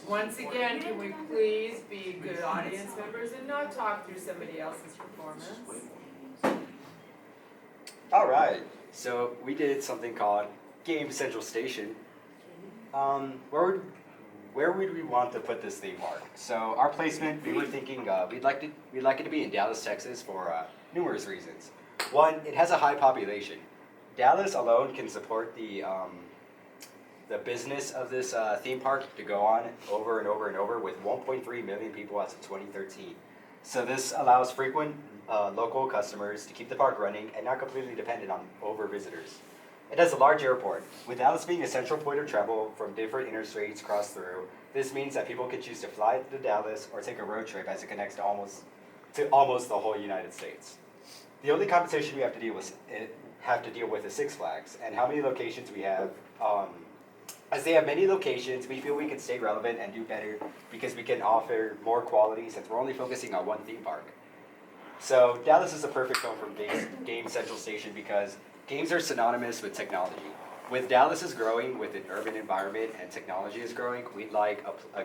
Once again, can we please be good audience members and not talk through somebody else's performance? All right, so we did something called Game Central Station. Where would we want to put this theme park? So our placement, we were thinking we'd like it to be in Dallas, Texas for numerous reasons. One, it has a high population. Dallas alone can support the business of this theme park to go on over and over and over with 1.3 million people as of 2013. So this allows frequent local customers to keep the park running and not completely dependent on over visitors. It has a large airport. With Dallas being a central point of travel from different interstates cross through, this means that people can choose to fly to Dallas or take a road trip as it connects to almost the whole United States. The only competition we have to deal with is Six Flags, and how many locations we have. As they have many locations, we feel we can stay relevant and do better because we can offer more quality since we're only focusing on one theme park. So Dallas is a perfect home for Game Central Station because games are synonymous with technology. With Dallas is growing with an urban environment and technology is growing, we'd like a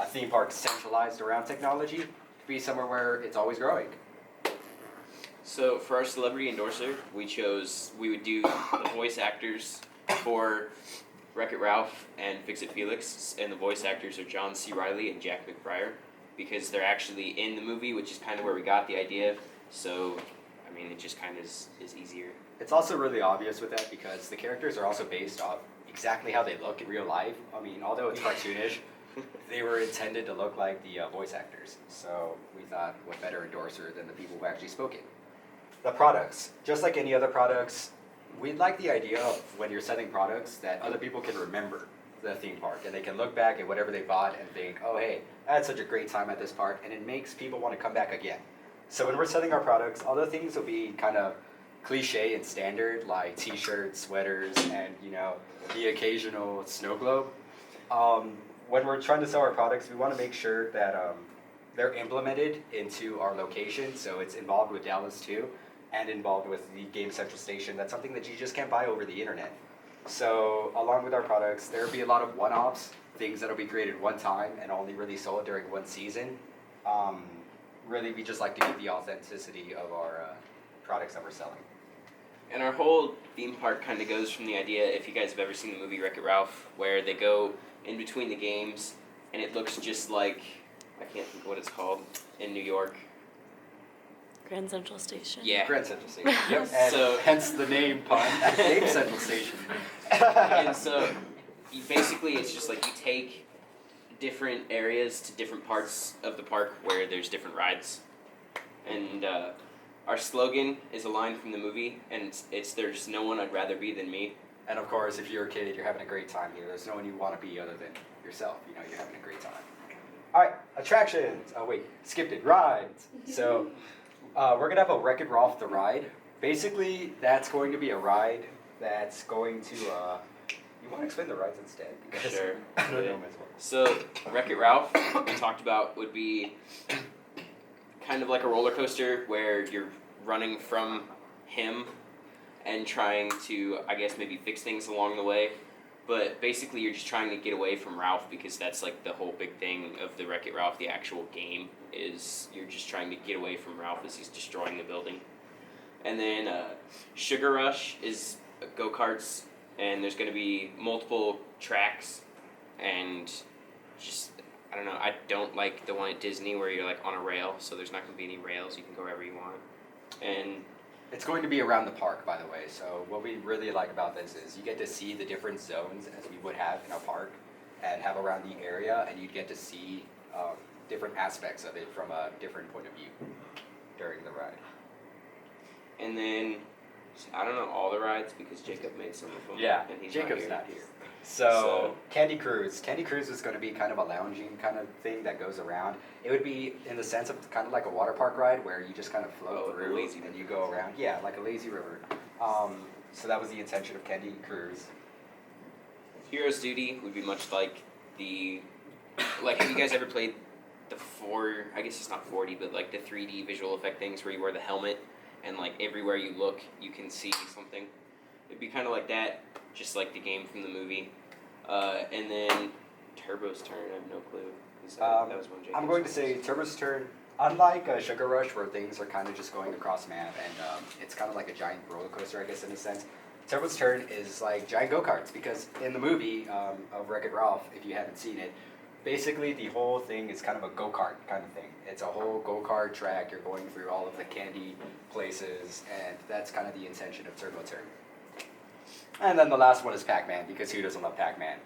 theme park centralized around technology to be somewhere where it's always growing. So for our celebrity endorser, we would do the voice actors for Wreck-It Ralph and Fix-It Felix, and the voice actors are John C. Reilly and Jack McBrayer, because they're actually in the movie, which is kind of where we got the idea. So, I mean, it just kind of is easier. It's also really obvious with that because the characters are also based off exactly how they look in real life. I mean, although it's cartoonish, they were intended to look like the voice actors. So we thought, what better endorser than the people who actually spoke it? The products. Just like any other products, we'd like the idea of when you're selling products that other people can remember the theme park and they can look back at whatever they bought and think, oh hey, I had such a great time at this park, and it makes people want to come back again. So when we're selling our products, although things will be kind of cliche and standard like t-shirts, sweaters, and the occasional snow globe, when we're trying to sell our products, we want to make sure that they're implemented into our location, so it's involved with Dallas too, and involved with the Game Central Station. That's something that you just can't buy over the internet. So along with our products, there'll be a lot of one-offs, things that'll be created one time and only really sold during one season. Really, we just like to keep the authenticity of our products that we're selling. And our whole theme park kind of goes from the idea, if you guys have ever seen the movie Wreck-It Ralph, where they go in between the games, and it looks just like, I can't think of what it's called, in New York. Grand Central Station. Yeah. Grand Central Station. Yep. And So, hence the name pun, Game Central Station. and so, basically, it's just like you take different areas to different parts of the park where there's different rides. And our slogan is a line from the movie, and it's there's no one I'd rather be than me. And of course, if you're a kid, you're having a great time here. There's no one you want to be other than yourself. You're having a great time. All right, attractions. Oh wait, skipped it. Rides. So we're gonna have a Wreck-It Ralph the ride. Basically, that's going to be a ride that's going to. You want to explain the rides instead? Because Sure. I don't know as well. So Wreck-It Ralph, we talked about, would be kind of like a roller coaster where you're running from him and trying to, I guess, maybe fix things along the way. But basically, you're just trying to get away from Ralph because that's like the whole big thing of the Wreck-It Ralph, the actual game, is you're just trying to get away from Ralph as he's destroying the building. And then Sugar Rush is go-karts, and there's going to be multiple tracks, and just, I don't know, I don't like the one at Disney where you're like on a rail, so there's not going to be any rails, you can go wherever you want. And it's going to be around the park, by the way. So what we really like about this is you get to see the different zones as we would have in our park and have around the area, and you get to see different aspects of it from a different point of view during the ride. And then, I don't know all the rides because Jacob made some of them. Yeah, and he's Jacob's not not here. here. So Candy Cruise. Candy Cruise is going to be kind of a lounging kind of thing that goes around. It would be in the sense of kind of like a water park ride where you just kind of float through lazy and you go around. Yeah, like a lazy river. So that was the intention of Candy Cruise. Hero's Duty would be much like have you guys ever played I guess it's not 4D, but like the 3D visual effect things where you wear the helmet and like everywhere you look you can see something? It'd be kind of like that, just like the game from the movie. And then Turbo's Turn. I have no clue. That was one. I'm going to say Turbo's Turn. Unlike Sugar Rush, where things are kind of just going across map, and it's kind of like a giant roller coaster, I guess, in a sense. Turbo's Turn is like giant go-karts, because in the movie of Wreck-It Ralph, if you haven't seen it, basically the whole thing is kind of a go-kart kind of thing. It's a whole go-kart track. You're going through all of the candy places, and that's kind of the intention of Turbo Turn. And then the last one is Pac-Man, because who doesn't love Pac-Man?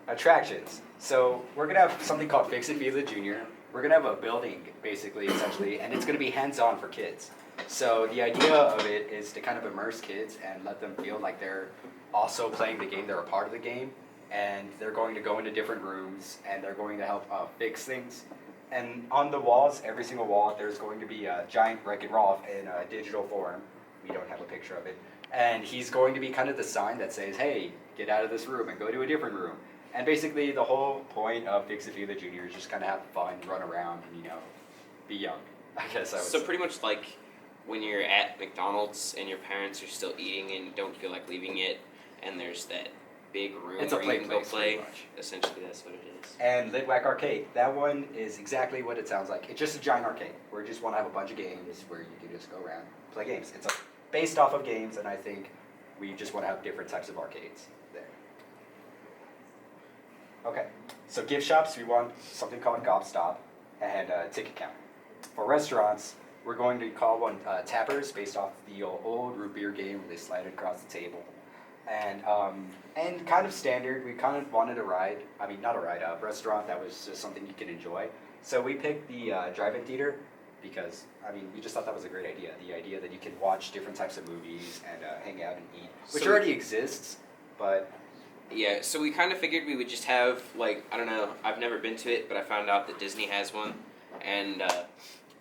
Attractions. So we're going to have something called Fix It Feel It Junior. We're going to have a building, basically, essentially, and it's going to be hands-on for kids. So the idea of it is to kind of immerse kids and let them feel like they're also playing the game, they're a part of the game, and they're going to go into different rooms, and they're going to help fix things. And on the walls, every single wall, there's going to be a giant Wreck-It Ralph in a digital form. We don't have a picture of it. And he's going to be kind of the sign that says, hey, get out of this room and go to a different room. And basically, the whole point of Fix It Feel It Junior is just kind of have fun, run around, and, be young, I guess I would So say. pretty much like when you're at McDonald's and your parents are still eating and don't feel like leaving it, and there's that big room It's a where play you can go place, play. pretty much. Essentially, that's what it is. And Lid Whack Arcade, that one is exactly what it sounds like. It's just a giant arcade, where you just want to have a bunch of games where you can just go around, play games. It's based off of games, and I think we just want to have different types of arcades there. Okay, so gift shops, we want something called Gobstop and Ticket Counter. For restaurants, we're going to call one Tappers, based off the old root beer game where they slide it across the table. And kind of standard, we kind of wanted a restaurant that was just something you could enjoy. So we picked the drive-in theater because, we just thought that was a great idea. The idea that you can watch different types of movies and hang out and eat, which So- already exists, but Yeah, so we kind of figured we would just have, like, I don't know, I've never been to it, but I found out that Disney has one, and it's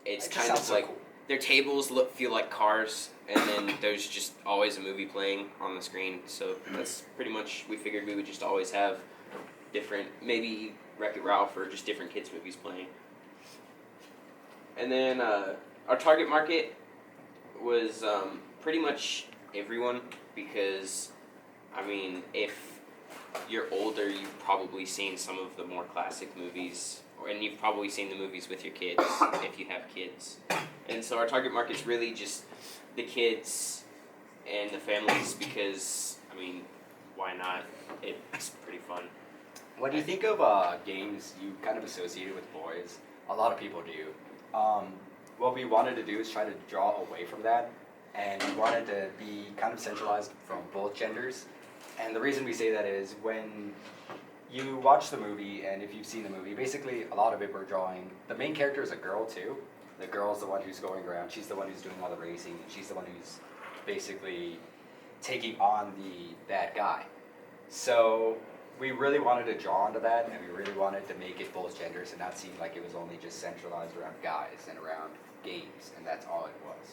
it just kind sounds of so like, cool. their tables feel like cars, and then there's just always a movie playing on the screen, so that's pretty much, we figured we would just always have different, maybe Wreck-It Ralph or just different kids' movies playing. And then our target market was pretty much everyone, because, if you're older, you've probably seen some of the more classic movies, and you've probably seen the movies with your kids, if you have kids. And so our target market's really just the kids and the families, because, why not? It's pretty fun. When you think of games you kind of associated with boys, a lot of people do. What we wanted to do is try to draw away from that, and we wanted to be kind of centralized from both genders. And the reason we say that is when you watch the movie, and if you've seen the movie, basically a lot of it we're drawing, the main character is a girl too. The girl's the one who's going around, she's the one who's doing all the racing, and she's the one who's basically taking on the bad guy. So we really wanted to draw onto that, and we really wanted to make it both genders and not seem like it was only just centralized around guys and around games, and that's all it was.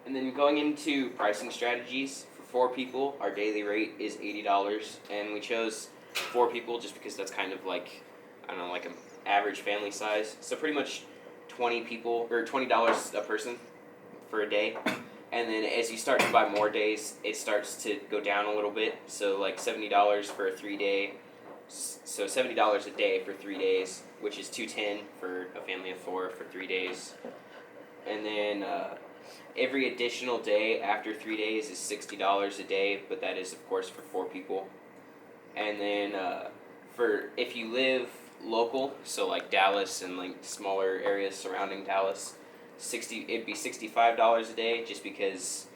And then going into pricing strategies, for 4 people, our daily rate is $80, and we chose 4 people just because that's kind of like, like an average family size. So pretty much 20 people, or $20 a person for a day. And then as you start to buy more days, it starts to go down a little bit. So like $70 for a 3-day, so $70 a day for 3 days, which is $210 for a family of 4 for 3 days. And then every additional day after 3 days is $60 a day, but that is of course for 4 people. And then for if you live local, so like Dallas and like smaller areas surrounding Dallas, it'd be $65 a day, just because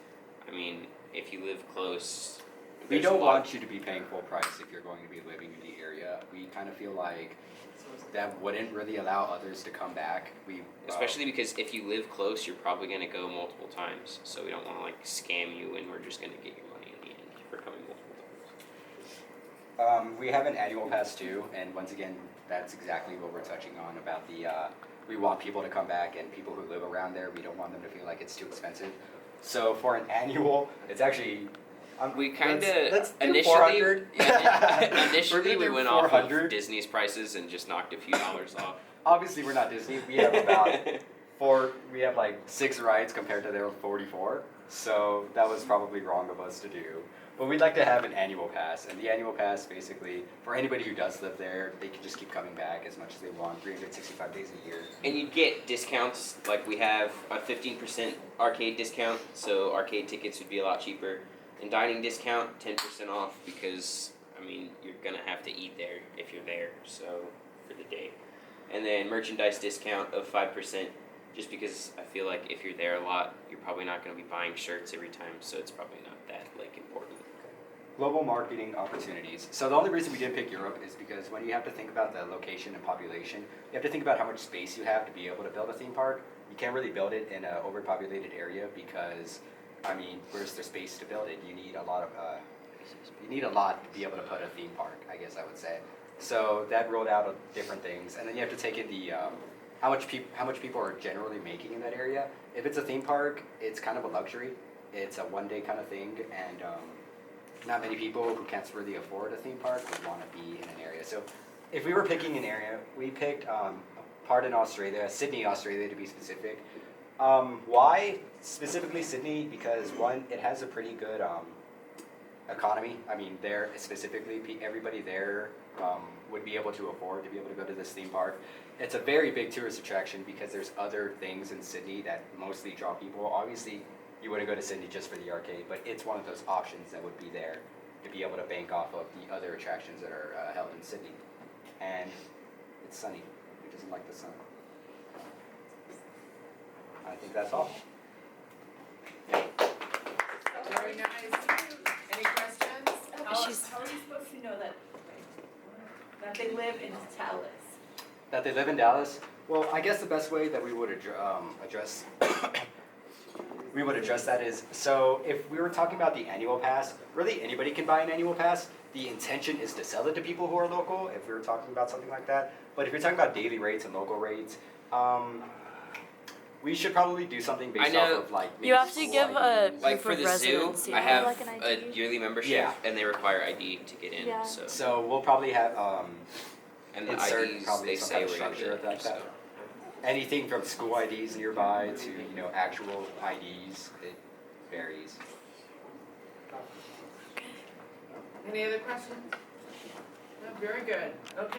if you live close, We there's a don't lot- want you to be paying full price if you're going to be living in the area. We kind of feel like that wouldn't really allow others to come back. Especially because if you live close, you're probably going to go multiple times. So we don't want to like scam you, and we're just going to get your money in the end for coming multiple times. We have an annual pass too, and once again, that's exactly what we're touching on about the. We want people to come back, and people who live around there, we don't want them to feel like it's too expensive. So for an annual, it's actually. We kind let's of do initially, 400. initially We're gonna we do went off of 400. Disney's prices and just knocked a few dollars off. Obviously, we're not Disney. We have about we have like 6 rides compared to their 44. So that was probably wrong of us to do. But we'd like to have an annual pass, and the annual pass basically, for anybody who does live there, they can just keep coming back as much as they want, 365 days a year. And you'd get discounts, like we have a 15% arcade discount, so arcade tickets would be a lot cheaper. And dining discount, 10% off, because, I mean, you're gonna have to eat there if you're there, so, for the day. And then merchandise discount of 5%, just because I feel like if you're there a lot, you're probably not gonna be buying shirts every time, so it's probably not that, like, important. Global marketing opportunities. So the only reason we didn't pick Europe is because when you have to think about the location and population, you have to think about how much space you have to be able to build a theme park. You can't really build it in an overpopulated area because, I mean, where's the space to build it? You need a lot to be able to put a theme park, I guess I would say. So that rolled out of different things, and then you have to take in the how much people are generally making in that area. If it's a theme park, it's kind of a luxury. It's a one-day kind of thing, and not many people who can't really afford a theme park would want to be in an area. So if we were picking an area, we picked a part in Australia, Sydney, Australia to be specific. Why specifically Sydney? Because one, it has a pretty good economy. I mean, there specifically, everybody there would be able to afford to be able to go to this theme park. It's a very big tourist attraction because there's other things in Sydney that mostly draw people. Obviously, you wouldn't go to Sydney just for the arcade, but it's one of those options that would be there to be able to bank off of the other attractions that are held in Sydney. And it's sunny. Who doesn't like the sun? I think that's all. Very nice. Any questions? How are you supposed to know that they live in Dallas? That they live in Dallas? Well, I guess the best way that we would address that is, so if we were talking about the annual pass, really anybody can buy an annual pass. The intention is to sell it to people who are local, if we were talking about something like that. But if you're talking about daily rates and local rates, we should probably do something based off of like maybe You have to school give a IDs. Like proof for of the zoo, residency. I have Like an a ID? yearly membership, Yeah. and they require ID to get in, Yeah. so. So we'll probably have And the insert IDs, probably they some say kind of we're gonna structure of do it, that. so. Anything from school IDs nearby to actual IDs, it varies. Any other questions? No, very good. Okay.